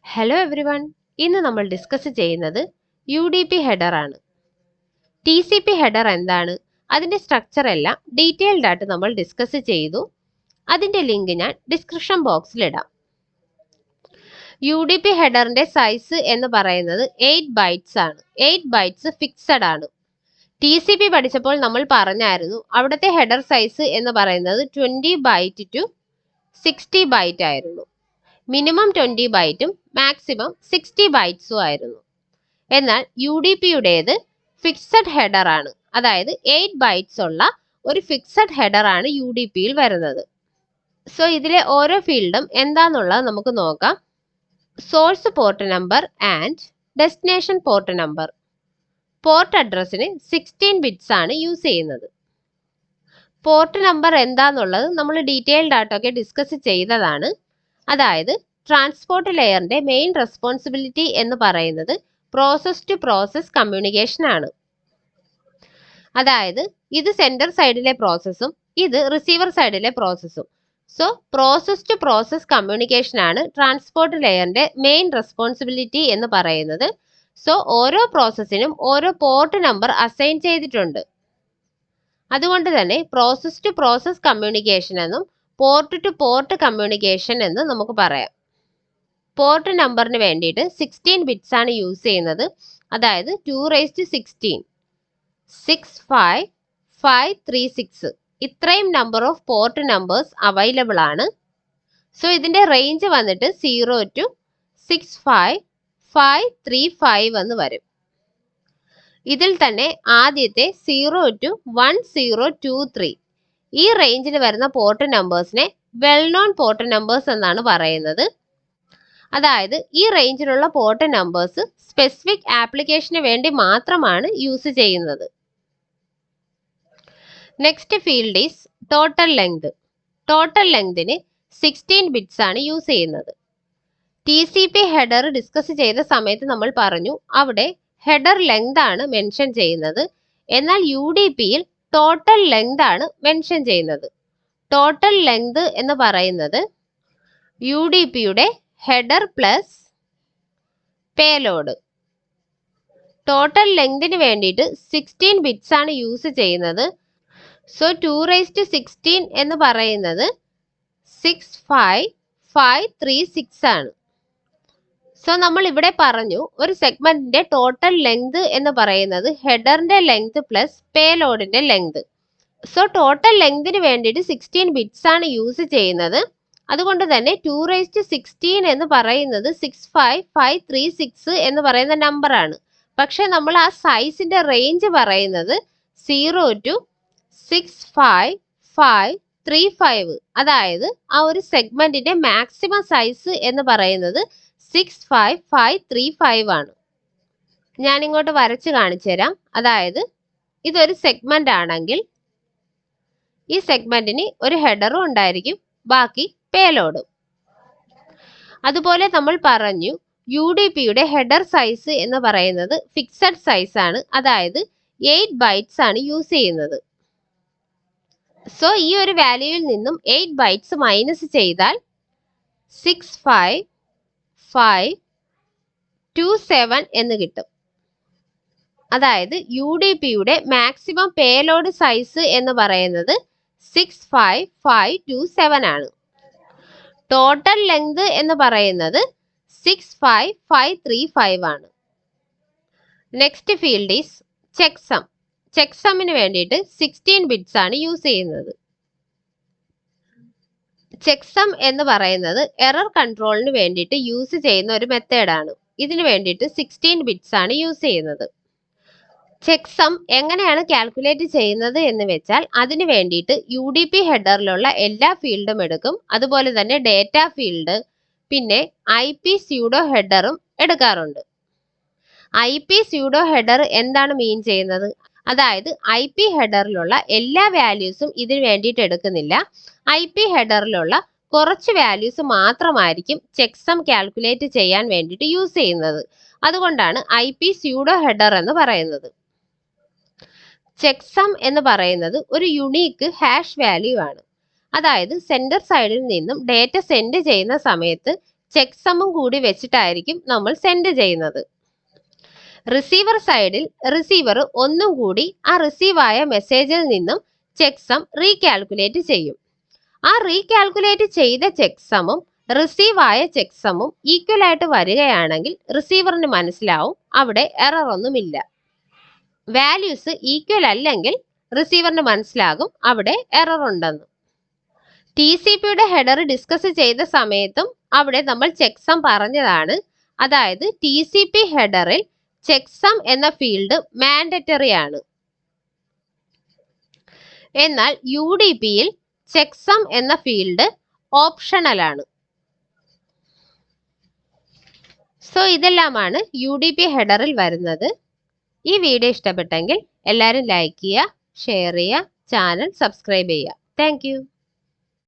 Hello every one. ഇന്ന് നമ്മൾ discuss ചെയ്യുന്നത് UDP ഹെഡർ ആണ്. TCP ഹെഡർ എന്താണ്, അതിൻ്റെ സ്ട്രക്ചർ എല്ലാം ഡീറ്റെയിൽഡ് ആയിട്ട് നമ്മൾ ഡിസ്കസ് ചെയ്തു. അതിൻ്റെ ലിങ്ക് ഞാൻ ഡിസ്ക്രിപ്ഷൻ ബോക്സിൽ ഇടാം. UDP ഹെഡറിൻ്റെ സൈസ് എന്ന് പറയുന്നത് 8 ബൈറ്റ്സ് ആണ്. 8 ബൈറ്റ്സ് ഫിക്സഡ് ആണ്. TCP പഠിച്ചപ്പോൾ നമ്മൾ പറഞ്ഞായിരുന്നു അവിടുത്തെ ഹെഡർ സൈസ് എന്ന് പറയുന്നത് 20 ബൈറ്റ് ടു 60 ബൈറ്റ് ആയിരുന്നു. മിനിമം 20 ബൈറ്റും മാക്സിമം 60 ബൈറ്റ്സും ആയിരുന്നു. എന്നാൽ UDPയുടേത് ഫിക്സഡ് ഹെഡർ ആണ്. അതായത് 8 ബൈറ്റ്സ് ഉള്ള ഒരു ഫിക്സഡ് ഹെഡർ ആണ് UDPയിൽ വരുന്നത്. സോ ഇതിലെ ഓരോ ഫീൽഡും എന്താണെന്നുള്ളത് നമുക്ക് നോക്കാം. Source port number and destination port number. Port അഡ്രസ്സിന് 16 ബിറ്റ്സ് ആണ് യൂസ് ചെയ്യുന്നത്. പോർട്ട് നമ്പർ എന്താന്നുള്ളത് നമ്മൾ ഡീറ്റെയിൽഡ് ആയിട്ടൊക്കെ ഡിസ്കസ് ചെയ്തതാണ്. അതായത് ട്രാൻസ്പോർട്ട് ലെയറിന്റെ മെയിൻ റെസ്പോൺസിബിലിറ്റി എന്ന് പറയുന്നത് പ്രോസസ് ടു പ്രോസസ് കമ്മ്യൂണിക്കേഷൻ ആണ്. അതായത് ഇത് സെൻഡർ സൈഡിലെ പ്രോസസ്സും ഇത് റിസീവർ സൈഡിലെ പ്രോസസ്സും. So process to process communication ആണ് ട്രാൻസ്പോർട്ട് ലെയറിന്റെ മെയിൻ റെസ്പോൺസിബിലിറ്റി എന്ന് പറയുന്നത്. സോ ഓരോ പ്രോസസ്സിനും ഓരോ പോർട്ട് നമ്പർ അസൈൻ ചെയ്തിട്ടുണ്ട്. അതുകൊണ്ട് തന്നെ പ്രോസസ് ടു പ്രോസസ് കമ്മ്യൂണിക്കേഷൻ എന്നും പോർട്ട് ടു പോർട്ട് കമ്മ്യൂണിക്കേഷൻ എന്ന് നമുക്ക് പറയാം. പോർട്ട് നമ്പറിന് വേണ്ടിയിട്ട് 16 ബിറ്റ്സ് ആണ് യൂസ് ചെയ്യുന്നത്. അതായത് 216, 65536 ഇത്രയും number of port numbers available ആണ്. സോ ഇതിന്റെ റേഞ്ച് വന്നിട്ട് 0 to 65535 എന്ന് വരും. ഇതിൽ തന്നെ ആദ്യത്തെ 0 to 1023 ഈ റേഞ്ചിൽ വരുന്ന പോർട്ട് നമ്പേഴ്സിനെ വെൽ നോൺ പോർട്ട് നമ്പേഴ്സ് എന്നാണ് പറയുന്നത്. അതായത് ഈ റേഞ്ചിലുള്ള പോർട്ട് നമ്പേഴ്സ് സ്പെസിഫിക് ആപ്ലിക്കേഷന് വേണ്ടി മാത്രമാണ് യൂസ് ചെയ്യുന്നത്. Next field is total length. Total ലെങ്തിന് 16 ബിറ്റ്സ് ആണ് യൂസ് ചെയ്യുന്നത്. TCP ഹെഡർ ഡിസ്കസ് ചെയ്ത സമയത്ത് നമ്മൾ പറഞ്ഞു അവിടെ ഹെഡർ ലെങ്ത് ആണ് മെൻഷൻ ചെയ്യുന്നത്. എന്നാൽ UDPയിൽ ടോട്ടൽ ലെങ്ത് ആണ് മെൻഷൻ ചെയ്യുന്നത്. ടോട്ടൽ ലെങ്ത് എന്ന് പറയുന്നത് UDPയുടെ ഹെഡർ പ്ലസ് പേലോഡ്. ടോട്ടൽ ലെങ്തിന് വേണ്ടിയിട്ട് 16 ബിറ്റ്സ് ആണ് യൂസ് ചെയ്യുന്നത്. സോ 216 എന്ന് പറയുന്നത് 65536 ആണ്. സോ നമ്മൾ ഇവിടെ പറഞ്ഞു ഒരു സെഗ്മെന്റിന്റെ ടോട്ടൽ ലെങ്ത് എന്ന് പറയുന്നത് ഹെഡറിന്റെ ലെങ്ത് പ്ലസ് പേലോഡിന്റെ ലെങ്ത്. സോ ടോട്ടൽ ലെങ്തിന് വേണ്ടിയിട്ട് 16 ബിറ്റ്സ് ആണ് യൂസ് ചെയ്യുന്നത്. അതുകൊണ്ട് തന്നെ 216 എന്ന് പറയുന്നത് 65536 എന്ന് പറയുന്ന നമ്പർ ആണ്. പക്ഷെ നമ്മൾ ആ സൈസിന്റെ റേഞ്ച് പറയുന്നത് 0 to 65535. അതായത് ആ ഒരു സെഗ്മെന്റിന്റെ മാക്സിമം സൈസ് എന്ന് പറയുന്നത് 65535 ആണ്. ഞാൻ ഇങ്ങോട്ട് വരച്ച് കാണിച്ചു തരാം. അതായത് ഇതൊരു സെഗ്മെന്റ് ആണെങ്കിൽ ഈ സെഗ്മെന്റിന് ഒരു ഹെഡറും ഉണ്ടായിരിക്കും, ബാക്കി പേലോഡും. അതുപോലെ നമ്മൾ പറഞ്ഞു UDPയുടെ ഹെഡർ സൈസ് എന്ന് പറയുന്നത് ഫിക്സഡ് സൈസ് ആണ്. അതായത് 8 ബൈറ്റ്സ് ആണ് യൂസ് ചെയ്യുന്നത്. സോ ഈ ഒരു വാല്യൂവിൽ നിന്നും 8 ബൈറ്റ്സ് മൈനസ് ചെയ്താൽ 65527 എന്ന് കിട്ടും. അതായത് UDPയുടെ മാക്സിമം പേലോഡ് സൈസ് എന്ന് പറയുന്നത് 65527 ആണ്. ടോട്ടൽ ലെങ്ത് എന്ന് പറയുന്നത് 65535 ആണ്. Next field is checksum. ചെക്സമ്മിന് വേണ്ടിയിട്ട് 16 ബിറ്റ്സ് ആണ് യൂസ് ചെയ്യുന്നത്. ചെക്സം എന്ന് പറയുന്നത് എറർ കൺട്രോളിന് വേണ്ടിയിട്ട് യൂസ് ചെയ്യുന്ന ഒരു മെത്തേഡാണ്. ഇതിന് വേണ്ടിയിട്ട് 16 ബിറ്റ്സ് ആണ് യൂസ് ചെയ്യുന്നത്. ചെക്സം എങ്ങനെയാണ് കാൽക്കുലേറ്റ് ചെയ്യുന്നത് എന്ന് വെച്ചാൽ അതിന് വേണ്ടിയിട്ട് UDP ഹെഡറിലുള്ള എല്ലാ ഫീൽഡും എടുക്കും. അതുപോലെ തന്നെ ഡേറ്റ ഫീൽഡ്, പിന്നെ IP സ്യൂഡോ ഹെഡറും എടുക്കാറുണ്ട്. IP സ്യൂഡോ ഹെഡർ എന്താണ് മീൻ ചെയ്യുന്നത്? അതായത് IP ഹെഡറിലുള്ള എല്ലാ വാല്യൂസും ഇതിന് വേണ്ടിയിട്ട് എടുക്കുന്നില്ല. IP ഹെഡറിലുള്ള കുറച്ച് വാല്യൂസ് മാത്രമായിരിക്കും ചെക്സം കാൽക്കുലേറ്റ് ചെയ്യാൻ വേണ്ടിയിട്ട് യൂസ് ചെയ്യുന്നത്. അതുകൊണ്ടാണ് IP സ്യൂഡോ ഹെഡർ എന്ന് പറയുന്നത്. ചെക്സം എന്ന് പറയുന്നത് ഒരു യുണീക്ക് ഹാഷ് വാല്യൂ ആണ്. അതായത് സെൻഡർ സൈഡിൽ നിന്നും ഡേറ്റ സെൻഡ് ചെയ്യുന്ന സമയത്ത് ചെക്ക് സമ്മും കൂടി വെച്ചിട്ടായിരിക്കും നമ്മൾ സെൻഡ് ചെയ്യുന്നത്. റിസീവർ സൈഡിൽ റിസീവർ ഒന്നും കൂടി ആ റിസീവ് ആയ മെസ്സേജിൽ നിന്നും ചെക്ക് സം റീകാൽക്കുലേറ്റ് ചെയ്യും. ആ റീകാൽക്കുലേറ്റ് ചെയ്ത ചെക്ക് സമ്മും റിസീവ് ആയ ചെക്ക് സമ്മും ഈക്വൽ ആയിട്ട് വരികയാണെങ്കിൽ റിസീവറിന് മനസ്സിലാവും അവിടെ എറർ ഒന്നുമില്ല. വാല്യൂസ് ഈക്വൽ അല്ലെങ്കിൽ റിസീവറിന് മനസ്സിലാകും അവിടെ എറർ ഉണ്ടെന്ന്. TCPയുടെ ഹെഡർ ഡിസ്കസ് ചെയ്ത സമയത്തും അവിടെ നമ്മൾ ചെക്ക് സം പറഞ്ഞതാണ്. അതായത് TCP ഹെഡറിൽ ചെക്ക് സം എന്ന ഫീൽഡ് മാൻഡറ്ററി ആണ്. എന്നാൽ UDPയിൽ ചെക്ക് സം എന്ന ഫീൽഡ് ഓപ്ഷണൽ ആണ്. സോ ഇതെല്ലാമാണ് UDP ഹെഡറിൽ വരുന്നത്. ഈ വീഡിയോ ഇഷ്ടപ്പെട്ടെങ്കിൽ എല്ലാവരും ലൈക്ക് ചെയ്യുക, ഷെയർ ചെയ്യുക, ചാനൽ സബ്സ്ക്രൈബ് ചെയ്യുക. Thank you.